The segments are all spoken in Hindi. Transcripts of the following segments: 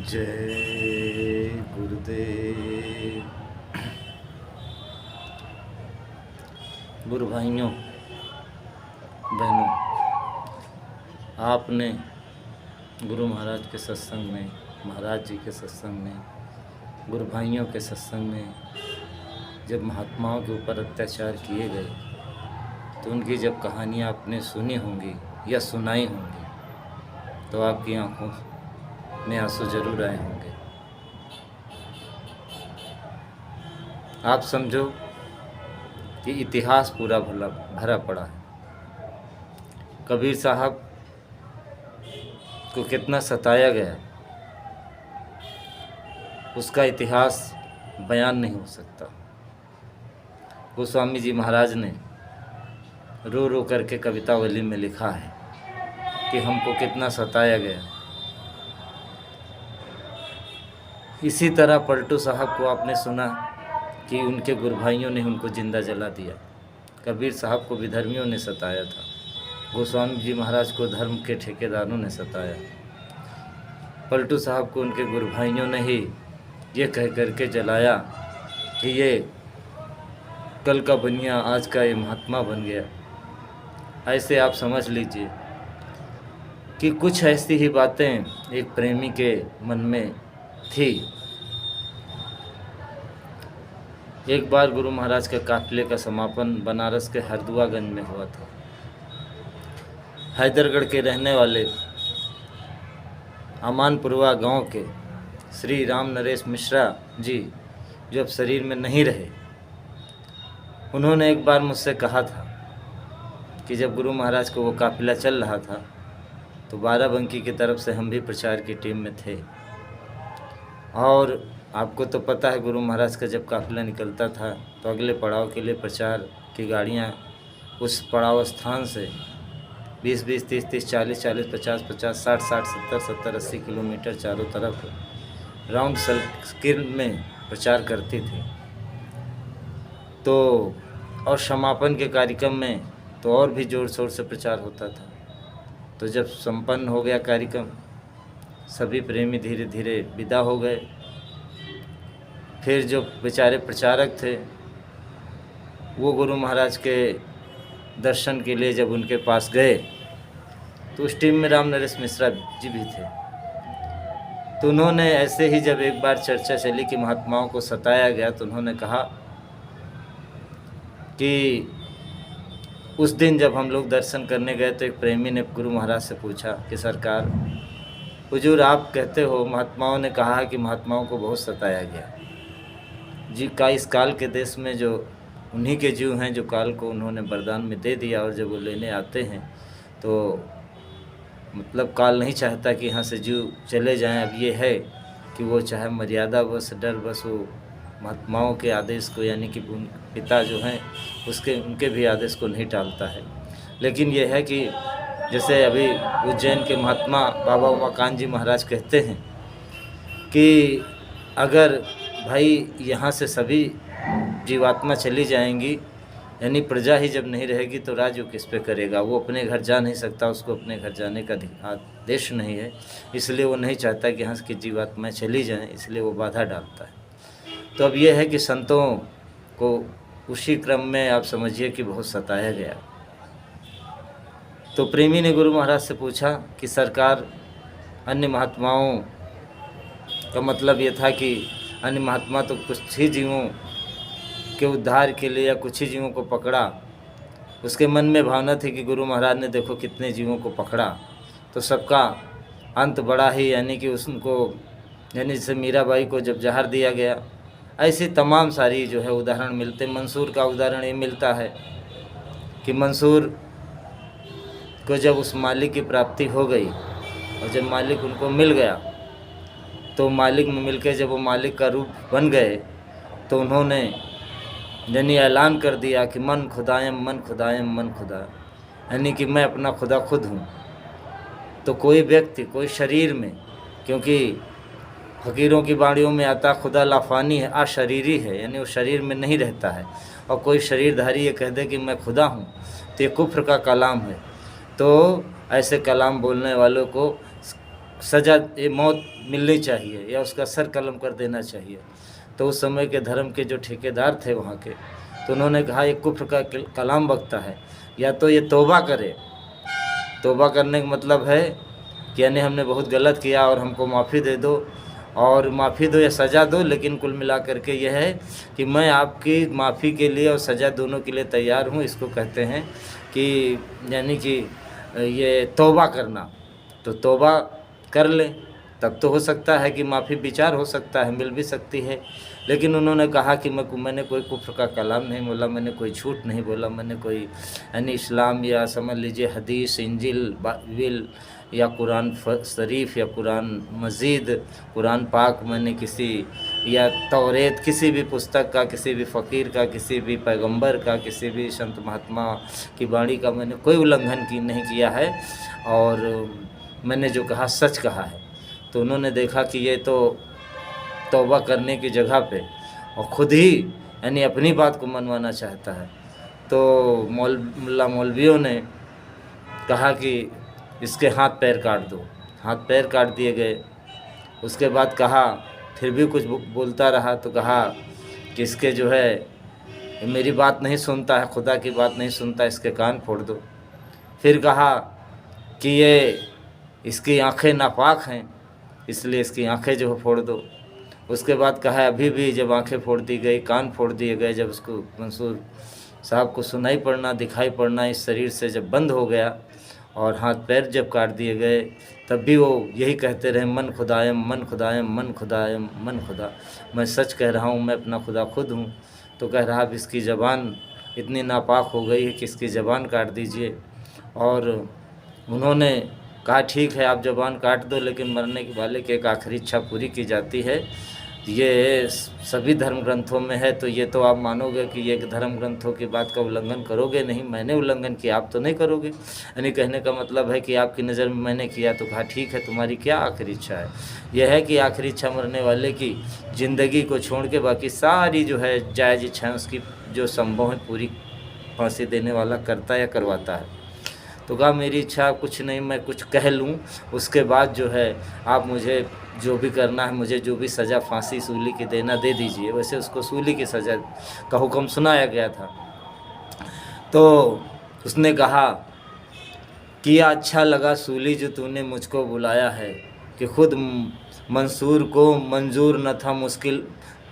जय गुरुदेव। गुरु भाइयों बहनों, आपने गुरु महाराज के सत्संग में, महाराज जी के सत्संग में, गुरु भाइयों के सत्संग में जब महात्माओं के ऊपर अत्याचार किए गए तो उनकी जब कहानियाँ आपने सुनी होंगी या सुनाई होंगी तो आपकी आंखों में आंसू जरूर आए होंगे। आप समझो कि इतिहास पूरा भरा पड़ा है। कबीर साहब को कितना सताया गया उसका इतिहास बयान नहीं हो सकता। गोस्वामी जी महाराज ने रो रो करके कवितावली में लिखा है कि हमको कितना सताया गया। इसी तरह पलटू साहब को आपने सुना कि उनके गुरु भाइयों ने उनको जिंदा जला दिया। कबीर साहब को विधर्मियों ने सताया था। गोस्वामी जी महाराज को धर्म के ठेकेदारों ने सताया। पलटू साहब को उनके गुरु भाइयों ने ही ये कह करके जलाया कि ये कल का बनिया आज का ये महात्मा बन गया। ऐसे आप समझ लीजिए कि कुछ ऐसी ही बातें एक प्रेमी के मन में थी। एक बार गुरु महाराज के काफिले का समापन बनारस के हरदुआगंज में हुआ था। हैदरगढ़ के रहने वाले अमानपुरवा गांव के श्री राम नरेश मिश्रा जी जो अब शरीर में नहीं रहे, उन्होंने एक बार मुझसे कहा था कि जब गुरु महाराज को वो काफिला चल रहा था तो बाराबंकी की तरफ से हम भी प्रचार की टीम में थे। और आपको तो पता है गुरु महाराज का जब काफिला निकलता था तो अगले पड़ाव के लिए प्रचार की गाड़ियाँ उस पड़ाव स्थान से 20-20, 30-30, 40-40, 50-50, 60-60, 70-70, 80 किलोमीटर चारों तरफ राउंड सर्किल में प्रचार करती थी। तो और समापन के कार्यक्रम में तो और भी ज़ोर शोर से प्रचार होता था। तो जब संपन्न हो गया कार्यक्रम, सभी प्रेमी धीरे धीरे विदा हो गए। फिर जो बेचारे प्रचारक थे वो गुरु महाराज के दर्शन के लिए जब उनके पास गए तो उस टीम में राम नरेश मिश्रा जी भी थे। तो उन्होंने ऐसे ही जब एक बार चर्चा चली कि महात्माओं को सताया गया तो उन्होंने कहा कि उस दिन जब हम लोग दर्शन करने गए तो एक प्रेमी ने गुरु महाराज से पूछा कि सरकार, हुजूर आप कहते हो महात्माओं ने कहा कि महात्माओं को बहुत सताया गया जी। का इस काल के देश में जो उन्हीं के जीव हैं जो काल को उन्होंने वरदान में दे दिया और जब वो लेने आते हैं तो मतलब काल नहीं चाहता कि यहाँ से जीव चले जाएं। अब ये है कि वो चाहे मर्यादा बस डर बस वो महात्माओं के आदेश को यानी कि पिता जो हैं उनके भी आदेश को नहीं टालता है। लेकिन ये है कि जैसे अभी उज्जैन के महात्मा बाबा उमाकांत जी महाराज कहते हैं कि अगर भाई यहाँ से सभी जीवात्मा चली जाएंगी यानी प्रजा ही जब नहीं रहेगी तो राज्य किस पे करेगा। वो अपने घर जा नहीं सकता, उसको अपने घर जाने का आदेश नहीं है, इसलिए वो नहीं चाहता कि यहाँ की जीवात्माएँ चली जाएं, इसलिए वो बाधा डालता है। तो अब ये है कि संतों को उसी क्रम में आप समझिए कि बहुत सताया गया। तो प्रेमी ने गुरु महाराज से पूछा कि सरकार, अन्य महात्माओं का मतलब ये था कि अन्य महात्मा तो कुछ ही जीवों के उद्धार के लिए या कुछ ही जीवों को पकड़ा। उसके मन में भावना थी कि गुरु महाराज ने देखो कितने जीवों को पकड़ा तो सबका अंत बड़ा ही, यानी कि उसको यानी जैसे मीराबाई को जब जहर दिया गया, ऐसी तमाम सारी जो है उदाहरण मिलते। मंसूर का उदाहरण ये मिलता है कि मंसूर को जब उस मालिक की प्राप्ति हो गई और जब मालिक उनको मिल गया तो मालिक में मिलकर जब वो मालिक का रूप बन गए तो उन्होंने यानी ऐलान कर दिया कि मन खुदायम मन खुदायम मन खुदा, यानी कि मैं अपना खुदा खुद हूँ। तो कोई व्यक्ति कोई शरीर में, क्योंकि फ़कीरों की बाणियों में आता खुदा लाफानी है, अशरीरी है, यानी वो शरीर में नहीं रहता है। और कोई शरीरधारी ये कह दे कि मैं खुदा हूँ तो ये कुफ्र का कलाम है। तो ऐसे कलाम बोलने वालों को सज़ा ये मौत मिलनी चाहिए या उसका सर कलम कर देना चाहिए। तो उस समय के धर्म के जो ठेकेदार थे वहाँ के, तो उन्होंने कहा ये कुफ्र का कलाम बकता है, या तो ये तौबा करे। तौबा करने का मतलब है कि यानी हमने बहुत गलत किया और हमको माफ़ी दे दो, और माफ़ी दो या सज़ा दो, लेकिन कुल मिला करके यह है कि मैं आपकी माफ़ी के लिए और सज़ा दोनों के लिए तैयार हूँ। इसको कहते हैं कि यानी कि ये तौबा करना। तो तौबा कर लें तब तो हो सकता है कि माफ़ी विचार हो सकता है, मिल भी सकती है। लेकिन उन्होंने कहा कि मैंने कोई कुफ्र का कलाम नहीं बोला, मैंने कोई झूठ नहीं बोला, मैंने कोई यानी इस्लाम या समझ लीजिए हदीस, इंजिल, बाइबिल या कुरान शरीफ या कुरान मजीद, कुरान पाक मैंने किसी या तौरेत किसी भी पुस्तक का, किसी भी फ़कीर का, किसी भी पैगंबर का, किसी भी संत महात्मा की वाणी का मैंने कोई उल्लंघन नहीं किया है, और मैंने जो कहा सच कहा है। तो उन्होंने देखा कि ये तो तौबा करने की जगह पे और ख़ुद ही यानी अपनी बात को मनवाना चाहता है। तो मुल्ला मौलवियों ने कहा कि इसके हाथ पैर काट दो। हाथ पैर काट दिए गए। उसके बाद कहा, फिर भी कुछ बोलता रहा, तो कहा कि इसके जो है मेरी बात नहीं सुनता है, खुदा की बात नहीं सुनता, इसके कान फोड़ दो। फिर कहा कि ये इसकी आंखें नापाक हैं, इसलिए इसकी आंखें जो फोड़ दो। उसके बाद कहा अभी भी जब आंखें फोड़ दी गई, कान फोड़ दिए गए, जब उसको मंसूर साहब को सुनाई पड़ना, दिखाई पड़ना इस शरीर से जब बंद हो गया और हाथ पैर जब काट दिए गए, तब भी वो यही कहते रहे, मन खुदायम, मन खुदायम, मन खुदायम, मन खुदा। मैं सच कह रहा हूँ, मैं अपना खुदा खुद हूँ। तो कह रहा अब इसकी ज़बान इतनी नापाक हो गई है कि इसकी ज़बान काट दीजिए। और उन्होंने कहा ठीक है आप ज़बान काट दो, लेकिन मरने के वाले की एक आखिरी इच्छा पूरी की जाती है। ये सभी धर्म ग्रंथों में है, तो ये तो आप मानोगे कि ये धर्म ग्रंथों की बात का उल्लंघन करोगे नहीं। मैंने उल्लंघन किया, आप तो नहीं करोगे। यानी कहने का मतलब है कि आपकी नज़र में मैंने किया। तो कहा ठीक है, तुम्हारी क्या आखिरी इच्छा है? यह है कि आखिरी इच्छा मरने वाले की ज़िंदगी को छोड़ के बाकी सारी जो है जायज़ इच्छाएँ उसकी जो संभव है पूरी फांसी देने वाला करता या करवाता है। तो कहा मेरी इच्छा कुछ नहीं, मैं कुछ कह लूँ, उसके बाद जो है आप मुझे जो भी करना है, मुझे जो भी सज़ा फांसी सूली की देना दे दीजिए। वैसे उसको सूली की सज़ा का हुक्म सुनाया गया था। तो उसने कहा कि अच्छा लगा सूली जो तूने मुझको बुलाया है, कि खुद मंसूर को मंजूर न था मुश्किल,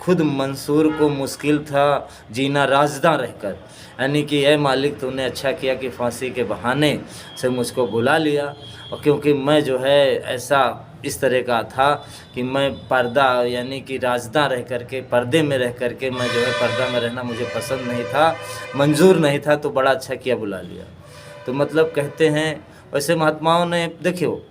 खुद मंसूर को मुश्किल था जीना राजदा रहकर। यानी कि यह मालिक तूने अच्छा किया कि फांसी के बहाने से मुझको बुला लिया। और क्योंकि मैं जो है ऐसा इस तरह का था कि मैं पर्दा यानी कि राजदा रह करके, पर्दे में रह करके, मैं जो है पर्दा में रहना मुझे पसंद नहीं था, मंजूर नहीं था, तो बड़ा अच्छा किया बुला लिया। तो मतलब कहते हैं वैसे महात्माओं ने, देखियो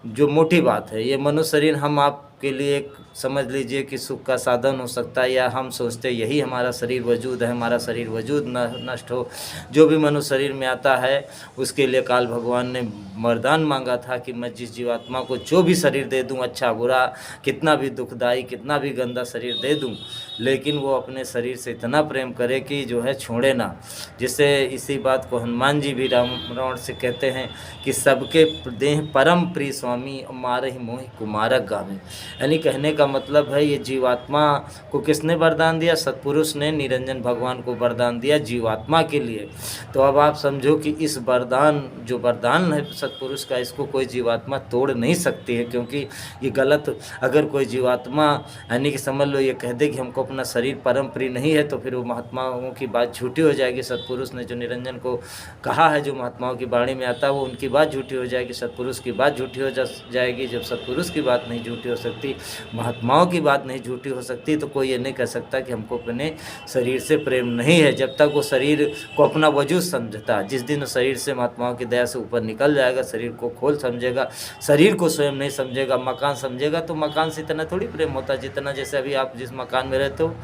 जो मोटी बात है, ये मनुष्य शरीर हम आपके लिए एक समझ लीजिए कि सुख का साधन हो सकता है, या हम सोचते यही हमारा शरीर वजूद है, हमारा शरीर वजूद नष्ट हो। जो भी मनुष्य शरीर में आता है उसके लिए काल भगवान ने वरदान मांगा था कि मैं जिस जीवात्मा को जो भी शरीर दे दूं, अच्छा बुरा, कितना भी दुखदाई, कितना भी गंदा शरीर दे दूं, लेकिन वो अपने शरीर से इतना प्रेम करे कि जो है छोड़े ना। जिससे इसी बात को हनुमान जी भी रावण से कहते हैं कि सबके देह परम प्रिय स्वामी, मारे ही मोहि कुमारक गावे। यानी कहने का मतलब है ये जीवात्मा को किसने वरदान दिया? सतपुरुष ने निरंजन भगवान को वरदान दिया जीवात्मा के लिए। तो अब आप समझो कि इस वरदान, जो वरदान है सतपुरुष का, इसको कोई जीवात्मा तोड़ नहीं सकती है। क्योंकि ये गलत, अगर कोई जीवात्मा यानी कि समझ लो ये कह दे कि हमको अपना शरीर परम प्रिय नहीं है, तो फिर वो महात्माओं की बात झूठी हो जाएगी। सतपुरुष ने जो निरंजन को कहा है, जो महात्माओं की वाणी में आता है, वो उनकी बात झूठी हो जाएगी, सतपुरुष की बात झूठी हो जाएगी। जब सतपुरुष की बात नहीं झूठी हो सकती, महात्माओं की बात नहीं झूठी हो सकती, तो कोई ये नहीं कह सकता कि हमको अपने शरीर से प्रेम नहीं है, जब तक वो शरीर को अपना वजूद समझता। जिस दिन शरीर से महात्माओं की दया से ऊपर निकल जाएगा, शरीर को खोल समझेगा, शरीर को स्वयं नहीं समझेगा, मकान समझेगा, तो मकान से इतना थोड़ी प्रेम होता है जितना जैसे अभी आप जिस मकान में रहते हो,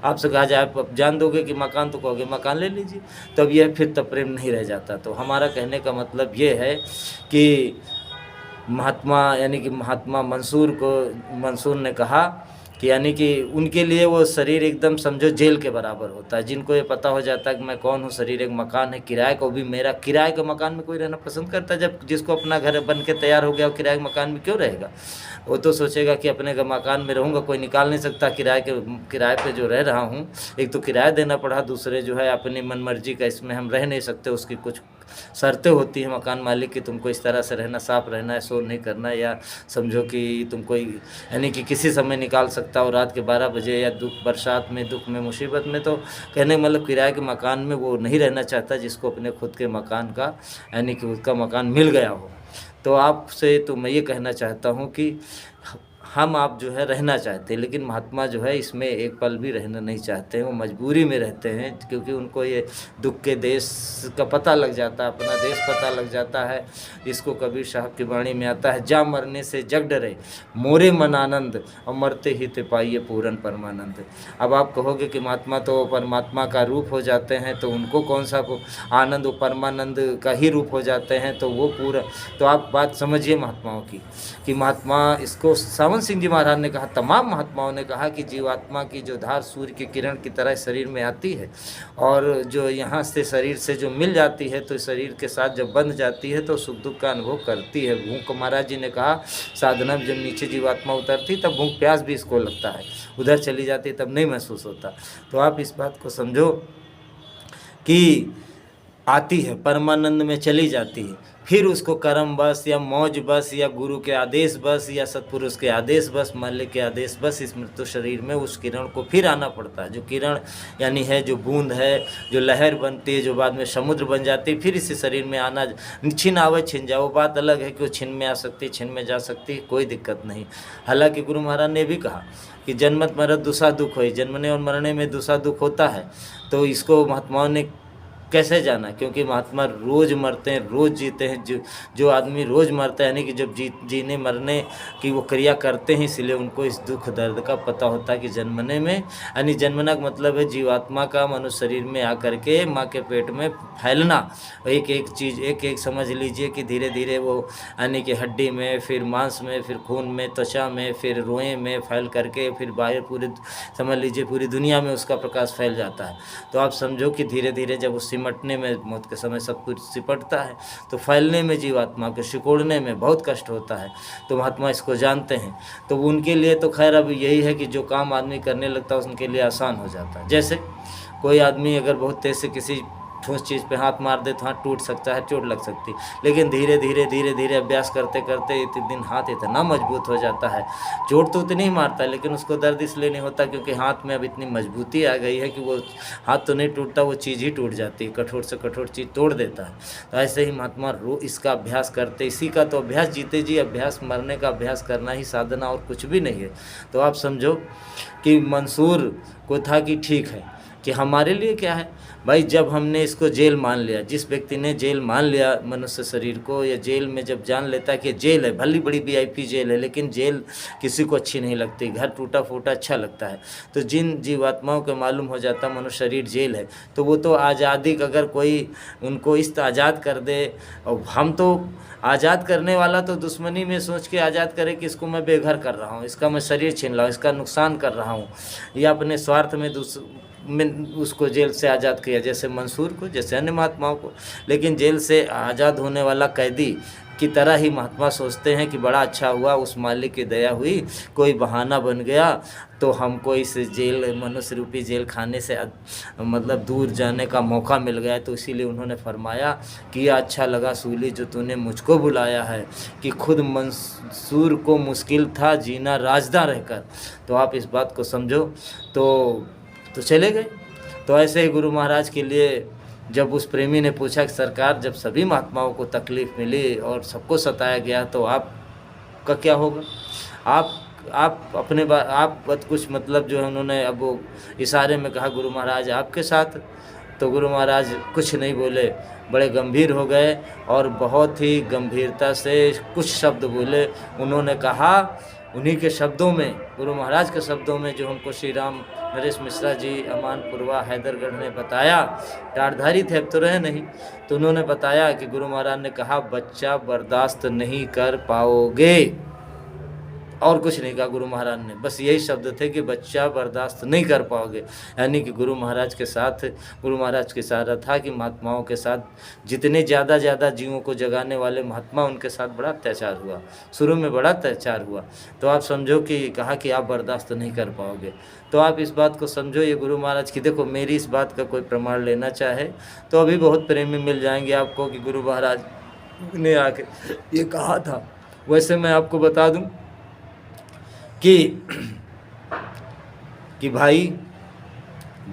आपसे कहा जाए आप जान दोगे कि मकान, तो कहोगे मकान ले लीजिए, तब यह फिर तब प्रेम नहीं रह जाता। तो हमारा कहने का मतलब ये है कि महात्मा यानी कि महात्मा मंसूर ने कहा कि यानी कि उनके लिए वो शरीर एकदम समझो जेल के बराबर होता है। जिनको ये पता हो जाता है कि मैं कौन हूँ, शरीर एक मकान है, किराए को भी मेरा, किराए के मकान में कोई रहना पसंद करता है? जब जिसको अपना घर बन के तैयार हो गया, वो किराए के मकान में क्यों रहेगा? वो तो सोचेगा कि अपने मकान में रहूँगा, कोई निकाल नहीं सकता। किराए पे जो रह रहा हूँ, एक तो किराया देना पड़ा, दूसरे जो है अपनी मनमर्जी का इसमें हम रह नहीं सकते। उसकी कुछ शर्तें होती हैं मकान मालिक की, तुमको इस तरह से रहना, साफ रहना है, शोर नहीं करना, या समझो कि तुमको यानी कि किसी समय निकाल सकता हो, रात के 12 बजे, या दुख बरसात में, दुख में, मुसीबत में। तो कहने मतलब किराए के मकान में वो नहीं रहना चाहता जिसको अपने खुद के मकान का यानी कि उसका मकान मिल गया हो। तो आपसे तो मैं ये कहना चाहता हूँ कि हम आप जो है रहना चाहते हैं, लेकिन महात्मा जो है इसमें एक पल भी रहना नहीं चाहते हैं। वो मजबूरी में रहते हैं, क्योंकि उनको ये दुख के देश का पता लग जाता है, अपना देश पता लग जाता है। इसको कबीर साहब की वाणी में आता है, जा मरने से जग डरे मोरे मन आनंद, और मरते ही ते पाइए पूरन परमानंद। अब आप कहोगे कि महात्मा तो परमात्मा का रूप हो जाते हैं, तो उनको कौन सा आनंद, वो परमानंद का ही रूप हो जाते हैं, तो वो पूरा। तो आप बात समझिए महात्माओं की, कि महात्मा इसको सावन सिंह जी महाराज ने कहा, तमाम महात्माओं ने कहा कि जीवात्मा की जो धार सूर्य के किरण की तरह शरीर में आती है, और जो यहाँ से शरीर से जो मिल जाती है, तो शरीर के साथ जब बंध जाती है तो सुख दुख का अनुभव करती है। भूख, महाराज जी ने कहा, साधना में जब नीचे जीवात्मा उतरती तब भूख प्यास भी इसको लगता है, उधर चली जाती तब नहीं महसूस होता। तो आप इस बात को समझो कि आती है, परमानंद में चली जाती है, फिर उसको कर्म बस या मौज बस या गुरु के आदेश बस या सत्पुरुष के आदेश बस, मालिक के आदेश बस, इस मृत्यु शरीर में उस किरण को फिर आना पड़ता है। जो किरण यानी है, जो बूंद है, जो लहर बनती है, जो बाद में समुद्र बन जाती है, फिर इसी शरीर में आना, छिन आवे छिन जाए, वो बात अलग है कि वो छिन में आ सकती है, छिन में जा सकती है, कोई दिक्कत नहीं। हालांकि गुरु महाराज ने भी कहा कि जन्मत मरत दूसरा दुख हो, जन्मने और मरने में दूसरा दुख होता है। तो इसको महात्माओं ने कैसे जाना? क्योंकि महात्मा रोज़ मरते हैं, रोज़ जीते हैं। जो आदमी रोज़ मरता है, यानी कि जब जीने मरने की वो क्रिया करते हैं, इसलिए उनको इस दुख दर्द का पता होता है कि जन्मने में, यानी जन्मना का मतलब है जीवात्मा का मनुष्य शरीर में आकर के माँ के पेट में फैलना। एक एक चीज़, एक एक समझ लीजिए कि धीरे धीरे वो यानी कि हड्डी में, फिर मांस में, फिर खून में, त्वचा में, फिर रोए में फैल करके, फिर बाहर पूरे समझ लीजिए पूरी दुनिया में उसका प्रकाश फैल जाता है। तो आप समझो कि धीरे धीरे जब उस सिमटने में, मौत के समय सब कुछ सिपटता है, तो फैलने में, जीवात्मा के सिकोड़ने में बहुत कष्ट होता है। तो महात्मा इसको जानते हैं। तो उनके लिए तो खैर अब यही है कि जो काम आदमी करने लगता है उनके लिए आसान हो जाता है। जैसे कोई आदमी अगर बहुत तेज से किसी ठोस चीज़ पे हाथ मार दे तो हाथ टूट सकता है, चोट लग सकती, लेकिन धीरे धीरे अभ्यास करते करते एक दिन हाथ इतना मजबूत हो जाता है। चोट तो उतनी ही मारता है, लेकिन उसको दर्द इसलिए नहीं होता क्योंकि हाथ में अब इतनी मजबूती आ गई है कि वो हाथ तो नहीं टूटता, वो चीज़ ही टूट जाती है, कठोर से कठोर चीज़ तोड़ देता है। तो ऐसे ही महात्मा इसका अभ्यास करते, इसी का तो अभ्यास जीते जी अभ्यास, मरने का अभ्यास करना ही साधना और कुछ भी नहीं है। तो आप समझो कि मंसूर को था कि ठीक है कि हमारे लिए क्या है भाई, जब हमने इसको जेल मान लिया, जिस व्यक्ति ने जेल मान लिया मनुष्य शरीर को, या जेल में जब जान लेता है कि जेल है, भली बड़ी VIP जेल है, लेकिन जेल किसी को अच्छी नहीं लगती, घर टूटा फूटा अच्छा लगता है। तो जिन जीवात्माओं को मालूम हो जाता मनुष्य शरीर जेल है, तो वो तो आज़ादी, अगर कोई उनको इस आज़ाद कर दे, और हम तो आज़ाद करने वाला तो दुश्मनी में सोच के आज़ाद करे कि इसको मैं बेघर कर रहा हूँ, इसका मैं शरीर छीन रहा हूँ, इसका नुकसान कर रहा हूँ, या अपने स्वार्थ में उसको जेल से आज़ाद किया, जैसे मंसूर को, जैसे अन्य महात्माओं को। लेकिन जेल से आज़ाद होने वाला कैदी की तरह ही महात्मा सोचते हैं कि बड़ा अच्छा हुआ, उस मालिक की दया हुई, कोई बहाना बन गया तो हमको इस जेल, मनुष्य रूपी जेल खाने से मतलब दूर जाने का मौका मिल गया। तो इसीलिए उन्होंने फरमाया कि अच्छा लगा सूली जो तूने मुझको बुलाया है, कि खुद मंसूर को मुश्किल था जीना राजदा रहकर। तो आप इस बात को समझो। तो चले गए। तो ऐसे ही गुरु महाराज के लिए जब उस प्रेमी ने पूछा कि सरकार, जब सभी महात्माओं को तकलीफ़ मिली और सबको सताया गया, तो आपका क्या होगा? आप अपने आप कुछ मतलब जो है, उन्होंने अब वो इशारे में कहा गुरु महाराज आपके साथ। तो गुरु महाराज कुछ नहीं बोले, बड़े गंभीर हो गए और बहुत ही गंभीरता से कुछ शब्द बोले। उन्होंने कहा उन्हीं के शब्दों में, गुरु महाराज के शब्दों में, जो हमको श्री राम नरेश मिश्रा जी अमानपुरवा हैदरगढ़ ने बताया, टारधारी थे अब तो रहे नहीं, तो उन्होंने बताया कि गुरु महाराज ने कहा बच्चा बर्दाश्त नहीं कर पाओगे। और कुछ नहीं कहा गुरु महाराज ने, बस यही शब्द थे कि बच्चा बर्दाश्त नहीं कर पाओगे। यानी कि गुरु महाराज के साथ, गुरु महाराज के इशारा था कि महात्माओं के साथ जितने ज़्यादा जीवों को जगाने वाले महात्मा, उनके साथ बड़ा अत्याचार हुआ, शुरू में बड़ा अत्याचार हुआ। तो आप समझो कि कहा कि आप बर्दाश्त नहीं कर पाओगे। तो आप इस बात को समझो, ये गुरु महाराज की, देखो मेरी इस बात का कोई प्रमाण लेना चाहे तो अभी बहुत प्रेमी मिल जाएंगे आपको कि गुरु महाराज ने आके ये कहा था। वैसे मैं आपको बता दूं कि भाई,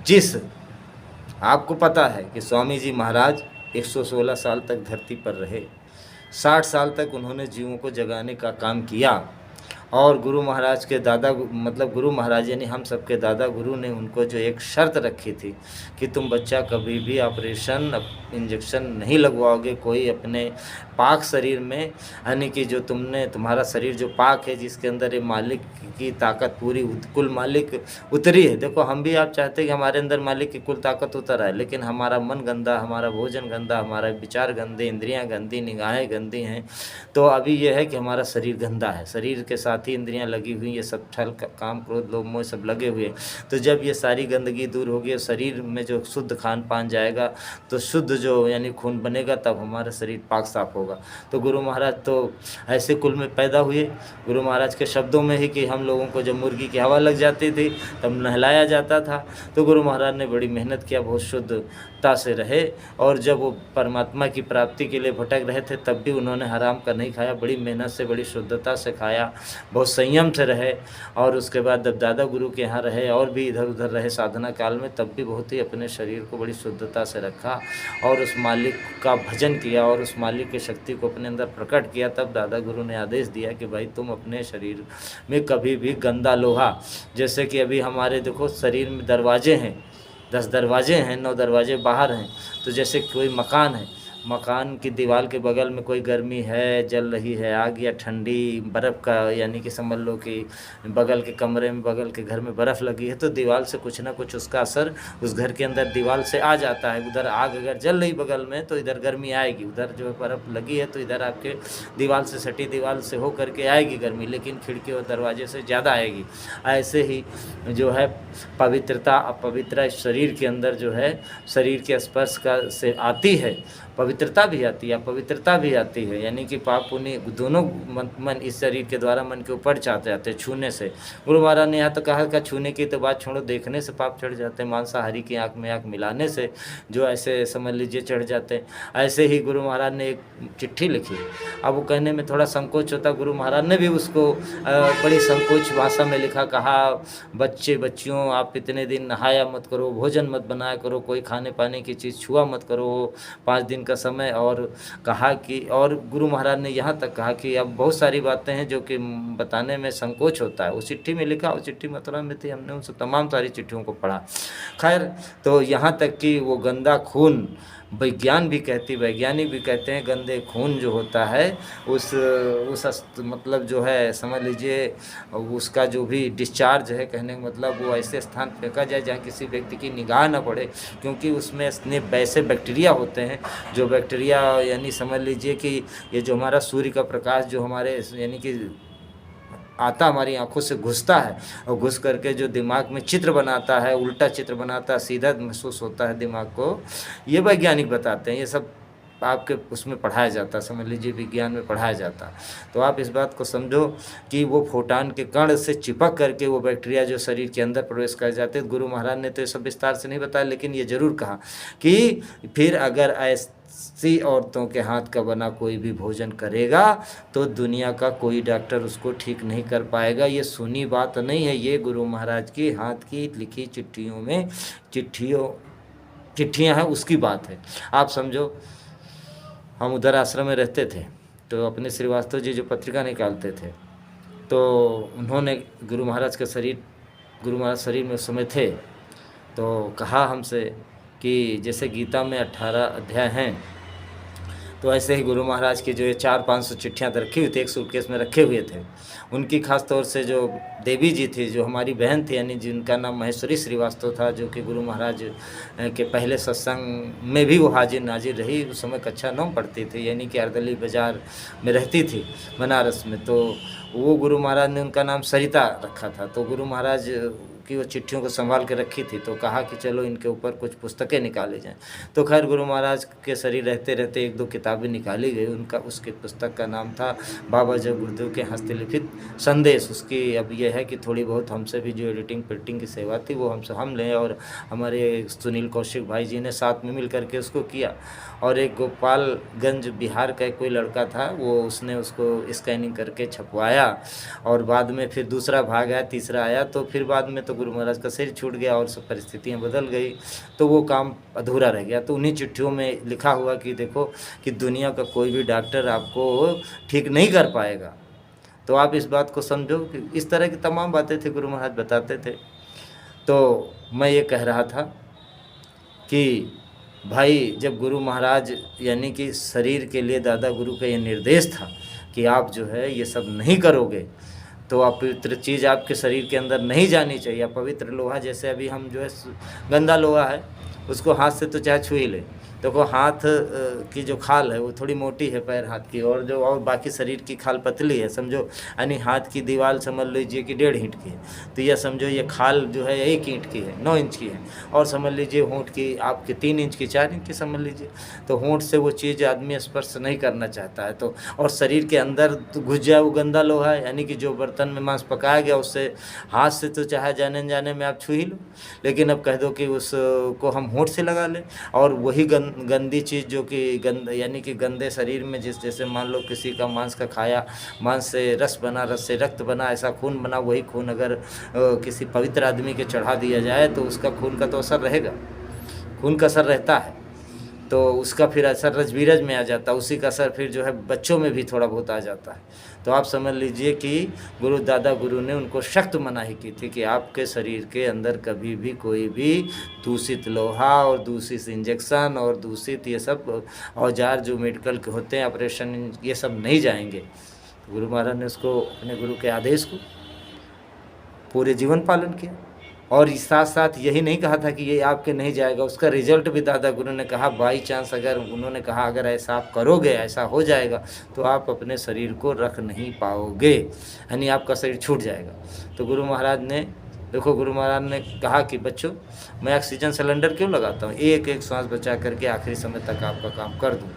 जिस आपको पता है कि स्वामी जी महाराज 116 साल तक धरती पर रहे, 60 साल तक उन्होंने जीवों को जगाने का काम किया। और गुरु महाराज के दादा, मतलब गुरु महाराज यानी हम सबके दादा गुरु ने उनको जो एक शर्त रखी थी कि तुम बच्चा कभी भी ऑपरेशन इंजेक्शन नहीं लगवाओगे कोई अपने पाक शरीर में, यानी कि जो तुम्हारा शरीर जो पाक है, जिसके अंदर ये मालिक की ताकत पूरी कुल मालिक उतरी है। देखो हम भी आप चाहते हैं कि हमारे अंदर मालिक की कुल ताकत उतर आए, लेकिन हमारा मन गंदा, हमारा भोजन गंदा, हमारा विचार गंदे, इंद्रियां गंदी, निगाहें गंदी हैं। तो अभी ये है कि हमारा शरीर गंदा है, शरीर के साथ ही इंद्रियां लगी हुई, ये सब छल काम क्रोध लोभ मोह सब लगे हुए। तो जब ये सारी गंदगी दूर होगी, शरीर में जो शुद्ध खान पान जाएगा तो शुद्ध जो यानी खून बनेगा, तब हमारा शरीर पाक साफ होगा। तो गुरु महाराज तो ऐसे कुल में पैदा हुए। गुरु महाराज के शब्दों में ही कि हम लोगों को जब मुर्गी की हवा लग जाती थी तब नहलाया जाता था। तो गुरु महाराज ने बड़ी मेहनत किया, बहुत शुद्धता से रहे, और जब वो परमात्मा की प्राप्ति के लिए भटक रहे थे तब भी उन्होंने हराम का नहीं खाया, बड़ी मेहनत से बड़ी शुद्धता से खाया, बहुत संयम से रहे। और उसके बाद जब दादा गुरु के यहाँ रहे और भी इधर उधर रहे साधना काल में, तब भी बहुत ही अपने शरीर को बड़ी शुद्धता से रखा और उस मालिक का भजन किया और उस मालिक की शक्ति को अपने अंदर प्रकट किया। तब दादा गुरु ने आदेश दिया कि भाई तुम अपने शरीर में कभी भी गंदा लोहा, जैसे कि अभी हमारे देखो शरीर में दरवाजे हैं, 10 दरवाजे हैं, 9 दरवाजे बाहर हैं। तो जैसे कोई मकान है, मकान की दीवार के बगल में कोई गर्मी है, जल रही है आग या ठंडी बर्फ़ का, यानी कि समझ लो कि बगल के कमरे में, बगल के घर में बर्फ़ लगी है, तो दीवार से कुछ ना कुछ उसका असर उस घर के अंदर दीवार से आ जाता है। उधर आग अगर जल रही बगल में तो इधर गर्मी आएगी, उधर जो बर्फ़ लगी है तो इधर आपके दीवार से सटी दीवार से हो करके आएगी गर्मी, लेकिन खिड़की और दरवाजे से ज़्यादा आएगी। ऐसे ही जो है पवित्रता अपवित्रता शरीर के अंदर जो है शरीर के स्पर्श का से आती है, पवित्रता भी आती है, अपवित्रता भी आती है, यानी कि पाप पुण्य दोनों मन इस शरीर के द्वारा मन के ऊपर चढ़ते जाते हैं छूने से। गुरु महाराज ने यहाँ तो कहा कि छूने की तो बात छोड़ो, देखने से पाप चढ़ जाते हैं, मांसाहारी की आँख में आँख मिलाने से जो ऐसे समझ लीजिए चढ़ जाते हैं। ऐसे ही गुरु महाराज ने एक चिट्ठी लिखी, अब वो कहने में थोड़ा संकोच होता, गुरु महाराज ने भी उसको बड़ी संकोच भाषा में लिखा, कहा बच्चियों आप इतने दिन नहाया मत करो, भोजन मत बनाया करो, कोई खाने पाने की चीज़ छुआ मत करो 5 दिन का समय। और कहा कि, और गुरु महाराज ने यहाँ तक कहा कि अब बहुत सारी बातें हैं जो कि बताने में संकोच होता है। उस चिट्ठी में लिखा, उस चिट्ठी मथुरा में थी, हमने उन तमाम सारी चिट्ठियों को पढ़ा। खैर, तो यहाँ तक कि वो गंदा खून, वैज्ञानिक भी कहते हैं गंदे खून जो होता है उस मतलब जो है समझ लीजिए उसका जो भी डिस्चार्ज है, कहने का मतलब वो ऐसे स्थान फेंका जाए जहाँ किसी व्यक्ति की निगाह न पड़े, क्योंकि उसमें वैसे बैक्टीरिया होते हैं जो बैक्टीरिया यानी समझ लीजिए कि ये जो हमारा सूर्य का प्रकाश जो हमारे यानी कि आता हमारी आंखों से घुसता है और घुस करके जो दिमाग में चित्र बनाता है, उल्टा चित्र बनाता है, सीधा महसूस होता है दिमाग को, ये वैज्ञानिक बताते हैं। ये सब आपके उसमें पढ़ाया जाता है, समझ लीजिए विज्ञान में पढ़ाया जाता है। तो आप इस बात को समझो कि वो फोटान के कण से चिपक करके वो बैक्टीरिया जो शरीर के अंदर प्रवेश कर जाते हैं। गुरु महाराज ने तो ये सब विस्तार से नहीं बताया, लेकिन ये जरूर कहा कि फिर अगर ऐसी औरतों के हाथ का बना कोई भी भोजन करेगा तो दुनिया का कोई डॉक्टर उसको ठीक नहीं कर पाएगा। ये सुनी बात नहीं है, ये गुरु महाराज की हाथ की लिखी चिट्ठियों में चिट्ठियाँ हैं, उसकी बात है। आप समझो, हम उधर आश्रम में रहते थे तो अपने श्रीवास्तव जी जो पत्रिका निकालते थे, तो उन्होंने गुरु महाराज शरीर में उस समय थे, तो कहा हमसे कि जैसे गीता में 18 अध्याय हैं तो ऐसे ही गुरु महाराज की जो ये 400-500 चिट्ठियाँ रखी हुई थी, एक सूटकेस में रखे हुए थे। उनकी खास तौर से जो देवी जी थी, जो हमारी बहन थी, यानी जिनका नाम महेश्वरी श्रीवास्तव था, जो कि गुरु महाराज के पहले सत्संग में भी वो हाजिर नाजिर रही। उस समय कक्षा 9 पढ़ती थी, यानी कि अर्दली बाज़ार में रहती थी बनारस में। तो वो गुरु महाराज ने उनका नाम सरिता रखा था। तो गुरु महाराज की वो चिट्ठियों को संभाल के रखी थी, तो कहा कि चलो इनके ऊपर कुछ पुस्तकें निकाली जाएं। तो खैर गुरु महाराज के शरीर रहते रहते 1-2 किताबें निकाली गई। उसकी पुस्तक का नाम था बाबा जग गुरुदेव के हस्तलिखित संदेश। उसकी अब यह है कि थोड़ी बहुत हमसे भी जो एडिटिंग प्रिंटिंग की सेवा थी वो हम लें, और हमारे सुनील कौशिक भाई जी ने साथ में मिल करके उसको किया। और एक गोपालगंज बिहार का कोई लड़का था, वो उसने उसको स्कैनिंग करके छपवाया, और बाद में फिर दूसरा भाग आया, तीसरा आया। तो फिर बाद में तो गुरु महाराज का सिर छूट गया और सब परिस्थितियाँ बदल गई, तो वो काम अधूरा रह गया। तो उन्हीं चिट्ठियों में लिखा हुआ कि देखो कि दुनिया का कोई भी डॉक्टर आपको ठीक नहीं कर पाएगा, तो आप इस बात को समझो। कि इस तरह की तमाम बातें थे गुरु महाराज बताते थे। तो मैं ये कह रहा था कि भाई, जब गुरु महाराज यानी कि शरीर के लिए दादा गुरु का ये निर्देश था कि आप जो है ये सब नहीं करोगे, तो अपवित्र चीज़ आपके शरीर के अंदर नहीं जानी चाहिए। अपवित्र लोहा, जैसे अभी हम जो है गंदा लोहा है उसको हाथ से तो चाहे छू ही ले, देखो हाथ की जो खाल है वो थोड़ी मोटी है पैर हाथ की, और बाकी शरीर की खाल पतली है, समझो। यानी हाथ की दीवार समझ लीजिए कि 1.5 इंच की है, तो यह समझो ये खाल जो है 1 इंच की है, 9 इंच की है। और समझ लीजिए होंठ की आपकी 3 इंच की, 4 इंच की समझ लीजिए। तो होंठ से वो चीज़ आदमी स्पर्श नहीं करना चाहता है, तो और शरीर के अंदर तो घुस जाए वो गंदा लोहा है, यानी कि जो बर्तन में मांस पकाया गया उससे हाथ से तो चाहे जाने जाने में आप छू ही लो, लेकिन अब कह दो कि उसको हम होंठ से लगा लें। और वही गंदी चीज़ जो कि यानी कि गंदे शरीर में जैसे मान लो किसी का मांस का खाया, मांस से रस बना, रस से रक्त बना, ऐसा खून बना, वही खून अगर किसी पवित्र आदमी के चढ़ा दिया जाए तो उसका खून का तो असर रहेगा, खून का असर रहता है, तो उसका फिर असर रजबीरज में आ जाता है, उसी का असर फिर जो है बच्चों में भी थोड़ा बहुत आ जाता है। तो आप समझ लीजिए कि दादा गुरु ने उनको सख्त मनाही की थी कि आपके शरीर के अंदर कभी भी कोई भी दूषित लोहा और दूषित इंजेक्शन और दूषित ये सब औजार जो मेडिकल के होते हैं, ऑपरेशन, ये सब नहीं जाएंगे। गुरु महाराज ने उसको, अपने गुरु के आदेश को पूरे जीवन पालन किया। और साथ साथ यही नहीं कहा था कि ये आपके नहीं जाएगा, उसका रिजल्ट भी दादा गुरु ने कहा बाई चांस अगर उन्होंने कहा अगर ऐसा आप करोगे, ऐसा हो जाएगा तो आप अपने शरीर को रख नहीं पाओगे, यानी आपका शरीर छूट जाएगा। तो गुरु महाराज ने देखो, गुरु महाराज ने कहा कि बच्चों मैं ऑक्सीजन सिलेंडर क्यों लगाता हूँ, एक एक सांस बचा करके आखिरी समय तक आपका काम कर दूँ।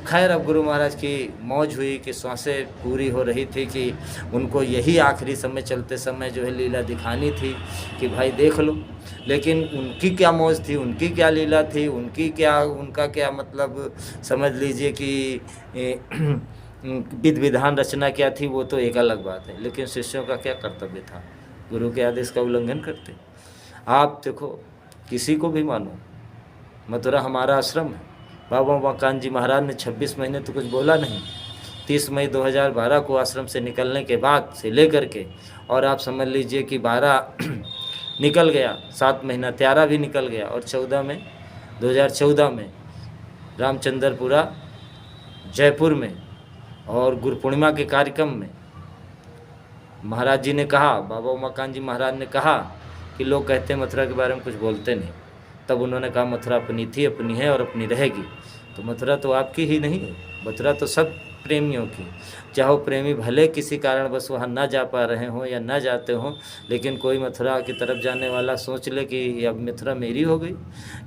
खैर अब गुरु महाराज की मौज हुई कि सांसें पूरी हो रही थी कि उनको यही आखिरी समय चलते समय जो है लीला दिखानी थी कि भाई देख लो। लेकिन उनकी क्या मौज थी, उनकी क्या लीला थी, उनका क्या मतलब समझ लीजिए कि विधि विधान रचना क्या थी, वो तो एक अलग बात है। लेकिन शिष्यों का क्या कर्तव्य था, गुरु के आदेश का उल्लंघन करते। आप देखो किसी को भी मानो, मथुरा हमारा आश्रम है, बाबा उमाकांत जी महाराज ने 26 महीने तो कुछ बोला नहीं। 30 मई 2012 को आश्रम से निकलने के बाद से लेकर के, और आप समझ लीजिए कि 12 निकल गया, 7 महीना 13 भी निकल गया, और 2014 में रामचंद्रपुरा जयपुर में और गुरु पूर्णिमा के कार्यक्रम में महाराज जी ने कहा, बाबा उमाकांत जी महाराज ने कहा कि लोग कहते हैं मथुरा के बारे में कुछ बोलते नहीं। तब उन्होंने कहा मथुरा अपनी थी, अपनी है और अपनी रहेगी। तो मथुरा तो आपकी ही नहीं है, मथुरा तो सब प्रेमियों की। चाहे प्रेमी भले किसी कारण बस वहाँ ना जा पा रहे हों या ना जाते हों, लेकिन कोई मथुरा की तरफ जाने वाला सोच ले कि अब मथुरा मेरी हो गई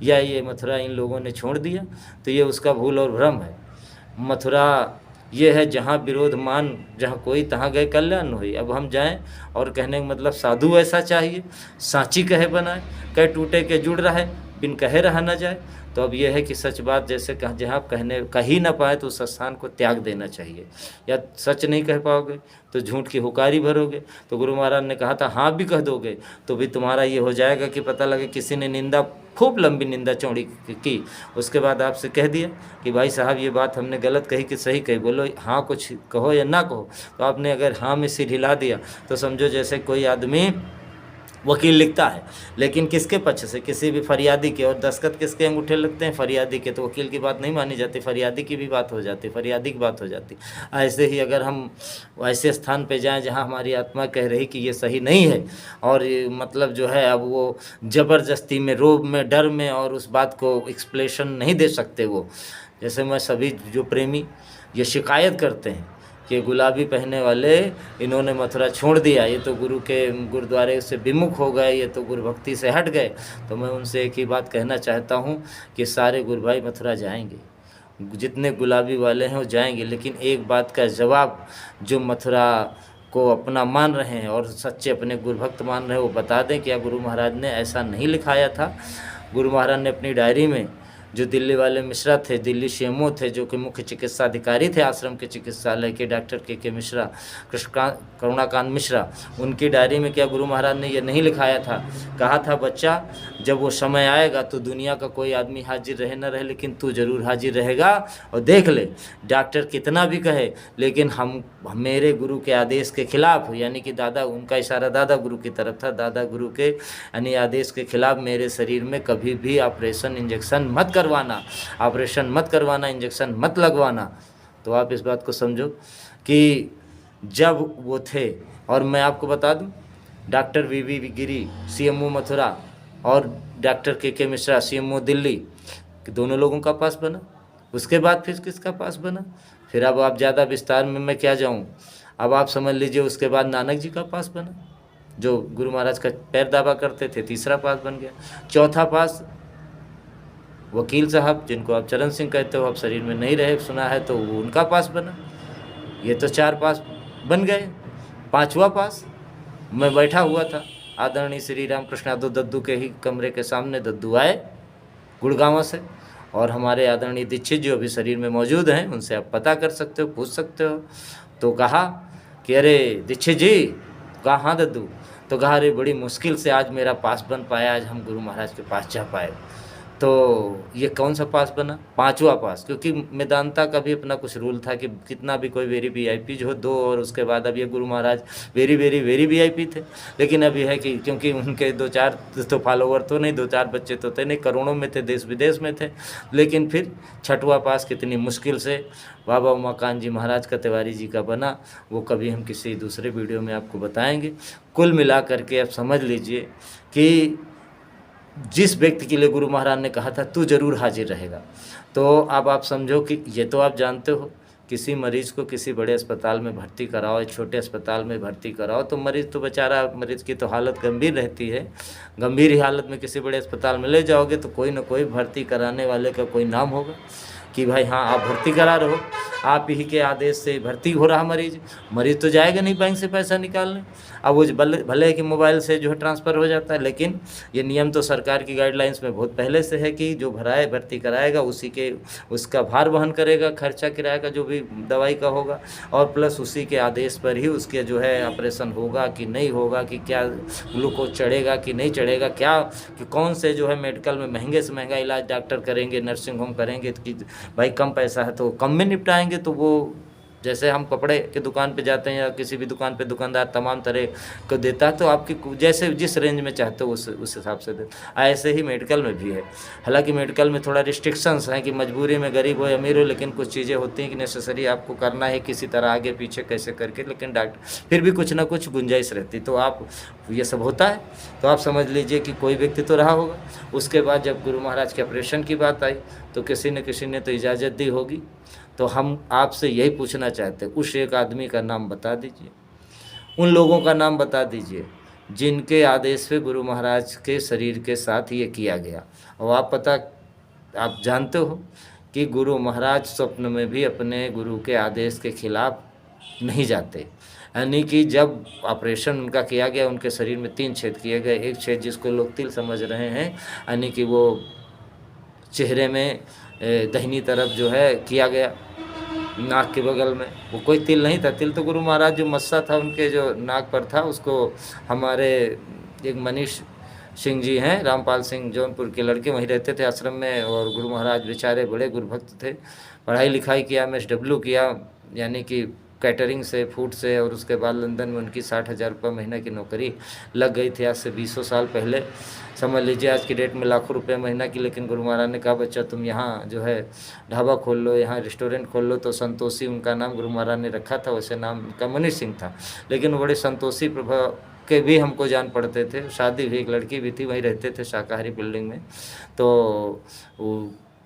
या ये मथुरा इन लोगों ने छोड़ दिया, तो ये उसका भूल और भ्रम है। मथुरा ये है जहाँ विरोध मान, जहाँ कोई तहाँ गए कल्याण हुई। अब हम जाएं और कहने का मतलब साधु ऐसा चाहिए, सांची कहे बनाए, कह टूटे के जुड़ रहे, बिन कहे रहा न जाए। तो अब यह है कि सच बात जैसे जहाँ आप कह ही ना पाए तो उस स्थान को त्याग देना चाहिए, या सच नहीं कह पाओगे तो झूठ की हुकारी भरोगे। तो गुरु महाराज ने कहा था हाँ भी कह दोगे तो भी तुम्हारा ये हो जाएगा कि पता लगे किसी ने निंदा, खूब लंबी निंदा चौड़ी की, उसके बाद आपसे कह दिया कि भाई साहब ये बात हमने गलत कही कि सही कही, बोलो हाँ कुछ कहो या ना कहो। तो आपने अगर हाँ में सिर हिला दिया तो समझो जैसे कोई आदमी वकील लिखता है, लेकिन किसके पक्ष से? किसी भी फरियादी के। और दस्तखत किसके अंगूठे लगते हैं? फरियादी के। तो वकील की बात नहीं मानी जाती, फरियादी की भी बात हो जाती, फरियादी की बात हो जाती। ऐसे ही अगर हम ऐसे स्थान पे जाएं जहां हमारी आत्मा कह रही कि ये सही नहीं है, और ये मतलब जो है अब वो ज़बरदस्ती में, रोब में, डर में, और उस बात को एक्सप्लेशन नहीं दे सकते वो। जैसे मैं सभी जो प्रेमी ये शिकायत करते हैं कि गुलाबी पहनने वाले इन्होंने मथुरा छोड़ दिया, ये तो गुरु के गुरुद्वारे से विमुख हो गए, ये तो गुरु भक्ति से हट गए। तो मैं उनसे एक ही बात कहना चाहता हूँ कि सारे गुरु भाई मथुरा जाएंगे, जितने गुलाबी वाले हैं वो जाएंगे, लेकिन एक बात का जवाब जो मथुरा को अपना मान रहे हैं और सच्चे अपने गुरु भक्त मान रहे हैं, वो बता दें कि गुरु महाराज ने ऐसा नहीं लिखाया था। गुरु महाराज ने अपनी डायरी में, जो दिल्ली वाले मिश्रा थे, दिल्ली सीएमओ थे, जो कि मुख्य चिकित्सा अधिकारी थे आश्रम के चिकित्सालय के, डॉक्टर के मिश्रा, करुणाकांत मिश्रा, उनकी डायरी में क्या गुरु महाराज ने ये नहीं लिखाया था? कहा था, बच्चा जब वो समय आएगा तो दुनिया का कोई आदमी हाजिर रहे न रहे, लेकिन तू जरूर हाजिर रहेगा। और देख ले, डॉक्टर कितना भी कहे, लेकिन हम मेरे गुरु के आदेश के खिलाफ, यानी कि दादा, उनका इशारा दादा गुरु की तरफ था, दादा गुरु के यानी आदेश के खिलाफ मेरे शरीर में कभी भी ऑपरेशन इंजेक्शन मत करवाना, ऑपरेशन मत करवाना, इंजेक्शन मत लगवाना। तो आप इस बात को समझो कि जब वो थे, और मैं आपको बता दूं, डॉक्टर वी गिरी सीएमओ मथुरा और डॉक्टर के मिश्रा सीएमओ दिल्ली, दोनों लोगों का पास बना। उसके बाद फिर किसका पास बना? फिर अब आप ज़्यादा विस्तार में मैं क्या जाऊं, अब आप समझ लीजिए। उसके बाद नानक जी का पास बना, जो गुरु महाराज का पैर दावा करते थे, तीसरा पास बन गया। चौथा पास वकील साहब, जिनको आप चरण सिंह कहते हो, अब शरीर में नहीं रहे, सुना है, तो वो उनका पास बना। ये तो 4 पास बन गए। 5वां पास मैं बैठा हुआ था, आदरणीय श्री रामकृष्ण यादव दद्दू के ही कमरे के सामने। दद्दू आए गुड़गांव से, और हमारे आदरणीय दीक्षित जो अभी शरीर में मौजूद हैं, उनसे आप पता कर सकते हो, पूछ सकते हो। तो कहा कि अरे दीक्षित जी, कहा हाँ दद्दू। तो कहा, अरे बड़ी मुश्किल से आज मेरा पास बन पाया, आज हम गुरु महाराज के पास जा पाए। तो ये कौन सा पास बना? 5वां पास। क्योंकि मेदांता का भी अपना कुछ रूल था कि कितना भी कोई वेरी वीआईपी जो दो, और उसके बाद अब ये Guru Maharaj very very very VIP थे। लेकिन अब यह है कि क्योंकि उनके 2-4 तो फॉलोवर तो नहीं, 2-4 बच्चे तो थे नहीं, करोड़ों में थे, देश विदेश में थे। लेकिन फिर 6वां पास कितनी मुश्किल से बाबा उमाकांत जी महाराज का, तिवारी जी का बना, वो कभी हम किसी दूसरे वीडियो में आपको बताएंगे। कुल मिला करके आप समझ लीजिए कि जिस व्यक्ति के लिए गुरु महाराज ने कहा था तू जरूर हाजिर रहेगा, तो अब आप समझो कि ये तो आप जानते हो, किसी मरीज को किसी बड़े अस्पताल में भर्ती कराओ, एक छोटे अस्पताल में भर्ती कराओ, तो मरीज तो बेचारा, मरीज की तो हालत गंभीर रहती है। गंभीर ही हालत में किसी बड़े अस्पताल में ले जाओगे तो कोई ना कोई भर्ती कराने वाले का कोई नाम होगा कि भाई हाँ आप भर्ती करा रहे हो, आप ही के आदेश से भर्ती हो रहा मरीज। मरीज तो जाएगा नहीं बैंक से पैसा निकालने, अब वो भले कि मोबाइल से जो है ट्रांसफ़र हो जाता है, लेकिन ये नियम तो सरकार की गाइडलाइंस में बहुत पहले से है कि जो भर्ती कराएगा उसी के, उसका भार वहन करेगा, खर्चा किराए का जो भी दवाई का होगा, और प्लस उसी के आदेश पर ही उसके जो है ऑपरेशन होगा कि नहीं होगा, कि क्या ग्लूकोज चढ़ेगा कि नहीं चढ़ेगा, क्या कि कौन से जो है मेडिकल में महंगे से महंगा इलाज डॉक्टर करेंगे, नर्सिंग होम करेंगे, तो कि भाई कम पैसा है तो कम में निपटाएंगे। तो वो जैसे हम कपड़े की दुकान पे जाते हैं या किसी भी दुकान पे दुकानदार तमाम तरह को देता है, तो आपकी जैसे जिस रेंज में चाहते हो उस हिसाब से दे। ऐसे ही मेडिकल में भी है। हालांकि मेडिकल में थोड़ा रिस्ट्रिक्शंस हैं कि मजबूरी में गरीब हो या अमीर हो, लेकिन कुछ चीज़ें होती हैं कि नेसेसरी आपको करना है किसी तरह आगे पीछे कैसे करके, लेकिन डॉक्टर फिर भी कुछ ना कुछ गुंजाइश रहती। तो आप ये सब होता है, तो आप समझ लीजिए कि कोई व्यक्ति तो रहा होगा। उसके बाद जब गुरु महाराज के ऑपरेशन की बात आई तो किसी ने तो इजाज़त दी होगी। तो हम आपसे यही पूछना चाहते हैं, उस एक आदमी का नाम बता दीजिए, उन लोगों का नाम बता दीजिए जिनके आदेश पे गुरु महाराज के शरीर के साथ ये किया गया। और आप जानते हो कि गुरु महाराज स्वप्न में भी अपने गुरु के आदेश के खिलाफ नहीं जाते। यानी कि जब ऑपरेशन उनका किया गया, उनके शरीर में 3 छेद किए गए। एक छेद जिसको लोग तिल समझ रहे हैं, यानी कि वो चेहरे में दाहिनी तरफ जो है किया गया, नाक के बगल में। वो कोई तिल नहीं था, तिल तो गुरु महाराज जो मस्सा था उनके जो नाक पर था, उसको हमारे एक मनीष सिंह जी हैं, रामपाल सिंह जौनपुर के लड़के, वहीं रहते थे आश्रम में। और गुरु महाराज बेचारे बड़े गुरु भक्त थे, पढ़ाई लिखाई किया, MSW किया, यानी कि कैटरिंग से, फूड से, और उसके बाद लंदन में उनकी 60,000 रुपये महीना की नौकरी लग गई थी आज से 20 साल पहले। समझ लीजिए आज की डेट में लाखों रुपए महीना की। लेकिन गुरु महाराज ने कहा बच्चा तुम यहाँ जो है ढाबा खोल लो, यहाँ रेस्टोरेंट खोल लो। तो संतोषी उनका नाम गुरु महाराज ने रखा था, वैसे नाम उनका मनीष सिंह था, लेकिन बड़े संतोषी प्रभा के भी हमको जान पड़ते थे। शादी हुई, एक लड़की भी थी, वहीं रहते थे शाकाहारी बिल्डिंग में। तो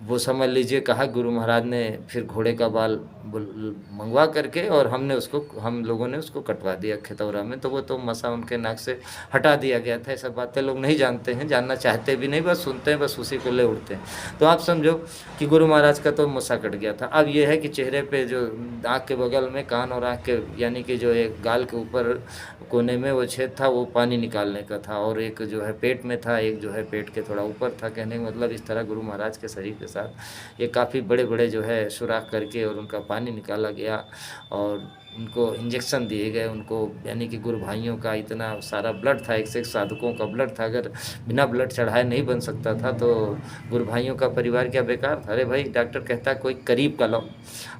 वो समझ लीजिए कहा गुरु महाराज ने फिर घोड़े का बाल मंगवा करके, और हम लोगों ने उसको कटवा दिया खितौरा में। तो वो तो मसा उनके नाक से हटा दिया गया था। ऐसा बातें लोग नहीं जानते हैं, जानना चाहते भी नहीं, बस सुनते हैं, बस उसी को ले उड़ते हैं। तो आप समझो कि गुरु महाराज का तो मसा कट गया था। अब ये है कि चेहरे पे जो आँख के बगल में, कान और आँख के यानी कि जो एक गाल के ऊपर कोने में वो छेद था, वो पानी निकालने का था, और एक जो है पेट में था, एक जो है पेट के थोड़ा ऊपर था। कहने का मतलब इस तरह गुरु महाराज के शरीर के साथ ये काफ़ी बड़े बड़े जो है सुराख करके और उनका पानी निकाला गया, और उनको इंजेक्शन दिए गए उनको, यानी कि गुरु भाइयों का इतना सारा ब्लड था, एक से एक साधकों का ब्लड था। अगर बिना ब्लड चढ़ाए नहीं बन सकता था तो गुरु भाइयों का परिवार क्या बेकार था? अरे भाई डॉक्टर कहता है कोई करीब का लो।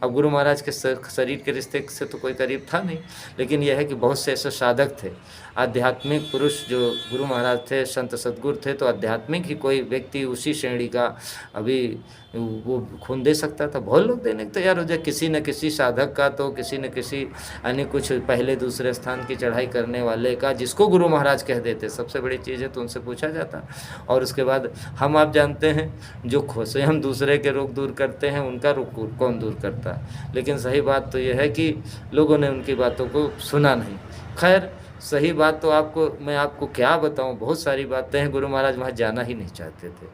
अब गुरु महाराज के शरीर के रिश्ते से तो कोई करीब था नहीं, लेकिन यह है कि बहुत से ऐसे साधक थे, आध्यात्मिक पुरुष जो गुरु महाराज थे, संत सद्गुरु थे। तो आध्यात्मिक ही कोई व्यक्ति उसी श्रेणी का अभी वो खून दे सकता था। बहुत लोग देने को तैयार हो जाए, किसी न किसी साधक का, तो किसी न किसी यानी कुछ पहले दूसरे स्थान की चढ़ाई करने वाले का, जिसको गुरु महाराज कह देते, सबसे बड़ी चीज़ है, तो उनसे पूछा जाता। और उसके बाद हम आप जानते हैं जो स्वयं दूसरे के रोग दूर करते हैं उनका रोग कौन दूर करता है। लेकिन सही बात तो यह है कि लोगों ने उनकी बातों को सुना नहीं। खैर सही बात तो मैं आपको क्या बताऊं, बहुत सारी बातें हैं। गुरु महाराज वहाँ जाना ही नहीं चाहते थे।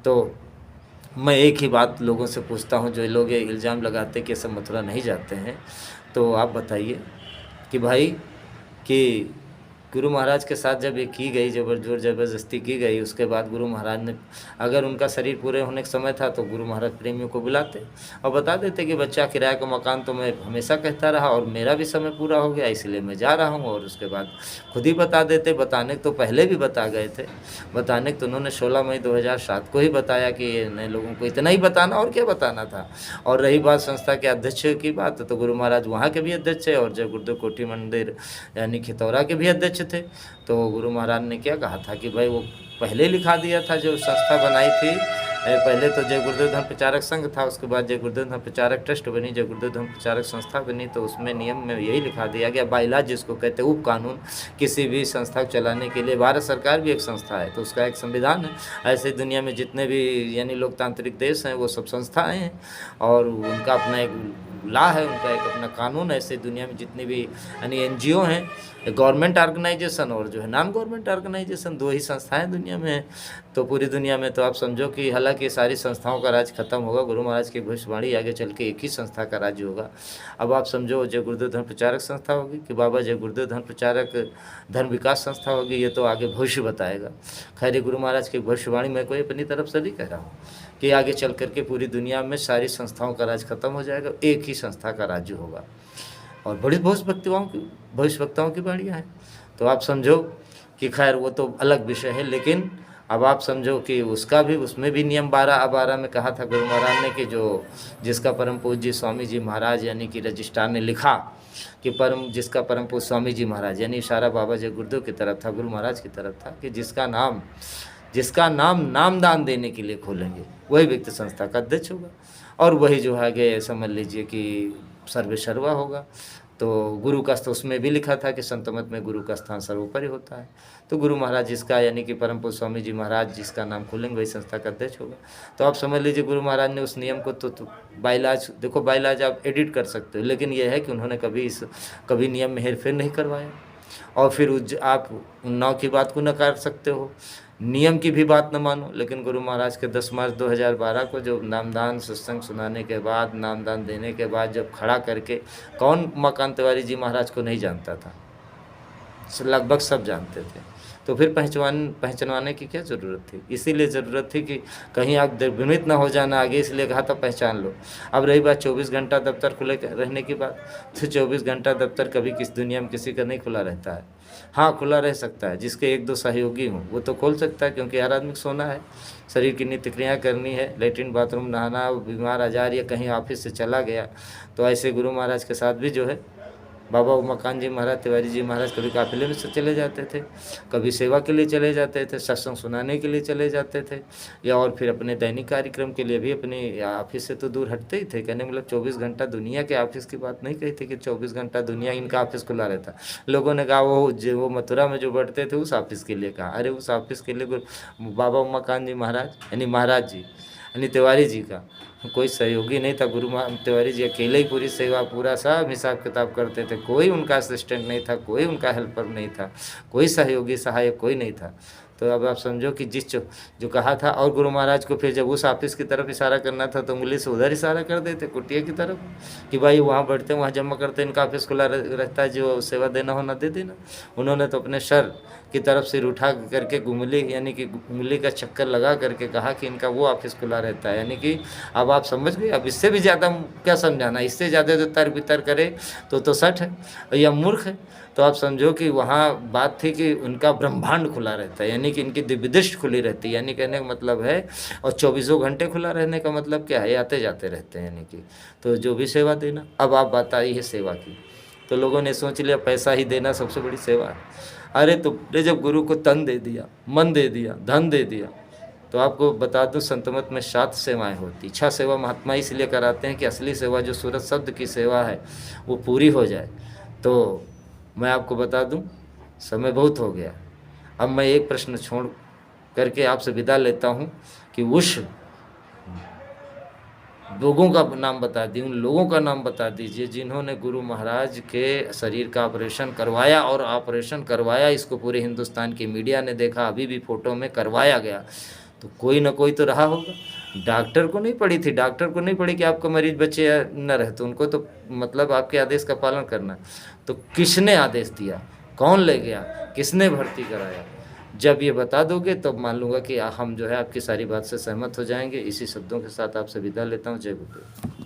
तो मैं एक ही बात लोगों से पूछता हूं, जो लोग ये इल्ज़ाम लगाते कि सब मथुरा नहीं जाते हैं, तो आप बताइए कि भाई कि गुरु महाराज के साथ जब ये की गई जोर ज़बरदस्ती की गई, उसके बाद गुरु महाराज ने, अगर उनका शरीर पूरे होने का समय था तो गुरु महाराज प्रेमियों को बुलाते और बता देते कि बच्चा किराए का मकान तो मैं हमेशा कहता रहा और मेरा भी समय पूरा हो गया इसलिए मैं जा रहा हूँ। और उसके बाद खुद ही बता देते। बताने तो पहले भी बता गए थे, बताने तो उन्होंने 16 मई 2007 को ही बताया कि नए लोगों को इतना ही बताना, और क्या बताना था। और रही बात संस्था के अध्यक्ष की बात, तो गुरु महाराज वहाँ के भी अध्यक्ष है और जय गुरुदेव कोठी मंदिर यानी खितौरा के भी अध्यक्ष थे। तो गुरु महाराज ने क्या कहा था कि भाई वो पहले लिखा दिया था, जो संस्था बनाई थी पहले तो जय गुरुदेव धर्म प्रचारक संघ था, उसके बाद जय गुरुदेव धर्म प्रचारक ट्रस्ट बनी, जय गुरुदेव धर्म प्रचारक संस्था बनी। तो उसमें नियम में यही लिखा दिया गया, बाइलाज जिसको कहते हैं, उप कानून, किसी भी संस्था को चलाने के लिए। भारत सरकार भी एक संस्था है तो उसका एक संविधान है। ऐसे दुनिया में जितने भी यानी लोकतांत्रिक देश हैं वो सब संस्थाएँ हैं और उनका अपना एक लॉ है, उनका एक अपना कानून है। ऐसे दुनिया में जितने भी यानी एनजीओ हैं, गवर्नमेंट ऑर्गेनाइजेशन और जो है नॉन गवर्नमेंट ऑर्गेनाइजेशन, दो ही संस्थाएं दुनिया में हैं। तो पूरी दुनिया में तो आप समझो कि हालांकि सारी संस्थाओं का राज खत्म होगा, गुरु महाराज की भविष्यवाणी आगे चल के एक ही संस्था का राज्य होगा। अब आप समझो जय गुरुदेव धर्म प्रचारक संस्था होगी कि बाबा जय गुरुदेव धर्म प्रचारक धर्म विकास संस्था होगी, ये तो आगे भविष्य बताएगा। खैर गुरु महाराज की भविष्यवाणी मैं कोई अपनी तरफ से नहीं कह रहा हूँ कि आगे चल करके पूरी दुनिया में सारी संस्थाओं का राज खत्म हो जाएगा, एक ही संस्था का राज्य होगा। और बड़ी भविष्यवक्ताओं की बाणियाँ हैं। तो आप समझो कि खैर वो तो अलग विषय है, लेकिन अब आप समझो कि उसमें भी नियम 12 में कहा था गुरु महाराज ने कि जिसका परम पूज्य स्वामी जी महाराज यानी कि रजिस्ट्रार ने लिखा कि जिसका परम पूज्य स्वामी जी महाराज यानी इशारा बाबा जय गुरुदेव की तरफ था, गुरु महाराज की तरफ था कि जिसका नाम नामदान देने के लिए खोलेंगे वही व्यक्ति संस्था का अध्यक्ष होगा और वही जो आगे समझ लीजिए कि सर्वेसर्वा होगा। तो गुरु का तो उसमें भी लिखा था कि संत मत में गुरु का स्थान सर्वोपरि होता है। तो गुरु महाराज जिसका यानी कि परम पूज्य स्वामी जी महाराज जिसका नाम खोलेंगे वही संस्था का अध्यक्ष होगा। तो आप समझ लीजिए गुरु महाराज ने उस नियम को तो बाइलाज, देखो बाइलाज आप एडिट कर सकते हो, लेकिन यह है कि उन्होंने कभी नियम में हेरफेर नहीं करवाया। और फिर आप उन्नाव की बात को नकार सकते हो, नियम की भी बात न मानो, लेकिन गुरु महाराज के 10 मार्च 2012 को जो नामदान सत्संग सुनाने के बाद, नामदान देने के बाद जब खड़ा करके, कौन उमाकांत तिवारी जी महाराज को नहीं जानता था? लगभग सब जानते थे। तो फिर पहचानवाने की क्या ज़रूरत थी। इसीलिए ज़रूरत थी कि कहीं आप भ्रमित ना हो जाना आगे, इसलिए कहा था पहचान लो। अब रही बात 24 घंटा दफ्तर खुले रहने की बात, तो 24 घंटा दफ्तर कभी किस दुनिया में किसी का नहीं खुला रहता है। हाँ, खुला रह सकता है, जिसके 1-2 सहयोगी हों वो तो खोल सकता है, क्योंकि हर आदमी को सोना है, शरीर की नित्य क्रिया करनी है, लेटरिन बाथरूम नहाना, बीमार आजार या कहीं ऑफिस से चला गया, तो ऐसे गुरु महाराज के साथ भी जो है बाबा उमाकांत जी महाराज, तिवारी जी महाराज कभी काफिले में से चले जाते थे, कभी सेवा के लिए चले जाते थे, सत्संग सुनाने के लिए चले जाते थे, या और फिर अपने दैनिक कार्यक्रम के लिए भी अपने ऑफिस से तो दूर हटते ही थे। कहने मतलब 24 घंटा दुनिया के ऑफिस की बात नहीं कही थी कि 24 घंटा दुनिया इनका ऑफिस खुला रहता। लोगों ने कहा वो मथुरा में जो बैठते थे उस ऑफिस के लिए कहा। अरे उस ऑफिस के लिए बाबा उमाकांत जी महाराज यानी महाराज जी यानी तिवारी जी का कोई सहयोगी नहीं था। गुरु तिवारी जी अकेले ही पूरी सेवा, पूरा सब हिसाब किताब करते थे, कोई उनका असिस्टेंट नहीं था, कोई उनका हेल्पर नहीं था, कोई सहयोगी सहायक कोई नहीं था। तो अब आप समझो कि जो कहा था, और गुरु महाराज को फिर जब उस ऑफिस की तरफ इशारा करना था तो उंगली से उधर इशारा कर देते कुटिया की तरफ कि भाई वहाँ बैठते वहाँ जमा करते, इनका ऑफिस खुला रहता है, जो सेवा देना होना दे देना। उन्होंने तो अपने सर की तरफ सिर उठा करके उंगली यानी कि उंगली का चक्कर लगा करके कहा कि इनका वो ऑफिस खुला रहता है। यानी कि अब आप समझ गए, अब इससे भी ज़्यादा क्या समझाना, इससे ज़्यादा जो तर्क वितर्क करे तो सठ है या मूर्ख है। तो आप समझो कि वहाँ बात थी कि उनका ब्रह्मांड खुला रहता है, यानी कि इनकी दिव्य दृष्टि खुली रहती है, यानी कहने का मतलब है। और 24 घंटे खुला रहने का मतलब क्या है, आते जाते रहते हैं, यानी कि तो जो भी सेवा देना। अब आप बात आई है सेवा की, तो लोगों ने सोच लिया पैसा ही देना सबसे बड़ी सेवा है। अरे तो जब गुरु को तन दे दिया, मन दे दिया, धन दे दिया, तो आपको बता दूं संत मत में 7 सेवाएं होती। 6 सेवा महात्मा इसलिए कराते हैं कि असली सेवा जो सूरज शब्द की सेवा है वो पूरी हो जाए। तो मैं आपको बता दूं समय बहुत हो गया, अब मैं एक प्रश्न छोड़ करके आपसे विदा लेता हूं कि उस लोगों का नाम बता दी, उन लोगों का नाम बता दीजिए जिन्होंने गुरु महाराज के शरीर का ऑपरेशन करवाया, और ऑपरेशन करवाया इसको पूरे हिंदुस्तान की मीडिया ने देखा, अभी भी फोटो में करवाया गया। तो कोई ना कोई तो रहा होगा। डॉक्टर को नहीं पड़ी थी, डॉक्टर को नहीं पड़ी कि आपका मरीज बचे या न रहे, तो उनको तो मतलब आपके आदेश का पालन करना। तो किसने आदेश दिया, कौन ले गया, किसने भर्ती कराया, जब ये बता दोगे तो मान लूँगा कि हम जो है आपकी सारी बात से सहमत हो जाएंगे। इसी शब्दों के साथ आपसे विदा लेता हूँ। जय गुरुदेव।